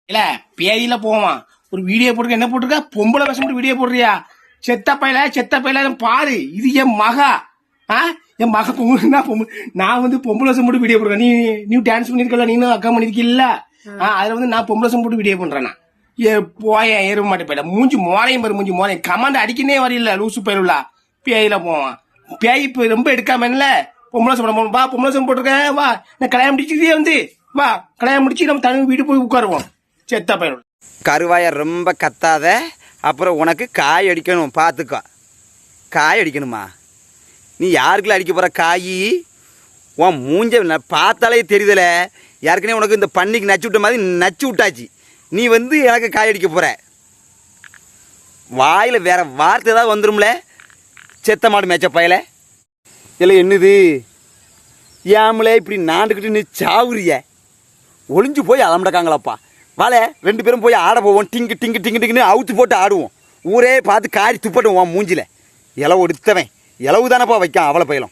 இல்ல பேயில போவான் ஒரு வீடியோ போட்டுருக்க, என்ன போட்டிருக்க, பொம்பளை வேஷம் போட்டு வீடியோ போடுறியா? செத்த பையில பாரு, இது என் மகா. என் மக பொம்பளை பொம்பளை, நான் வந்து பொம்பளை வேஷம் போட்டு வீடியோ போடுறேன். நீ டான்ஸ் பண்ணிருக்கல, நீனும் அக்கா பண்ணிருக்கில்ல. அதுல வந்து நான் பொம்பளை வேஷம் போட்டு வீடியோ பண்றேன். போய ஏற மாட்டேன் பையில, மூஞ்சி மோரையும் பாரு, மூஞ்சி மோரையும் கமாண்ட் அடிக்கனே வரையில லூசு பயிலுல. பேயில போவான். பேய் இப்ப ரொம்ப எடுக்காம இல்ல, பொம்பளை வேஷம் வா, பொம்பளை வேஷம் போட்டிருக்கேன் வா, நான் கல்யாணம் முடிச்சுதே வந்து வா, கல்யாணம் முடிச்சு நம்ம தனி வீடு போய் உட்காருவோம். செத்த பயிலுள்ள கருவாய ரொம்ப கத்தாத, அப்புறம் உனக்கு காய் அடிக்கணும், பார்த்துக்கோ. காய் அடிக்கணுமா? நீ யாருக்குள்ள அடிக்க போகிற காய்? உன் மூஞ்ச பார்த்தாலே தெரியுதுல, யாருக்குனே உனக்கு இந்த பண்ணிக்கு நச்சு விட்ட மாதிரி நச்சு விட்டாச்சு. நீ வந்து எனக்கு காய் அடிக்க போகிற. வாயில் வேற வார்த்தை ஏதாவது வந்துடும்ல, செத்த மாடு மேய்ச்ச பயல. இல்லை என்னது ஏமலே இப்படி நாண்டுக்கிட்டு நீ சாவுறிய? ஒளிஞ்சு போய் அலம்படக்காங்களாப்பா. வாழை 2 பேரும் போய் ஆட போவோம். டிங்கு டிங்கு டிங்கு டிங்குன்னு அவுத்து போட்டு ஆடுவோம். ஊரே பார்த்து காரி துப்பட்டும் உன் மூஞ்சில. இலவு எடுத்தவன் இலவு தானப்பா வைக்கான் அவளை பயிலும்.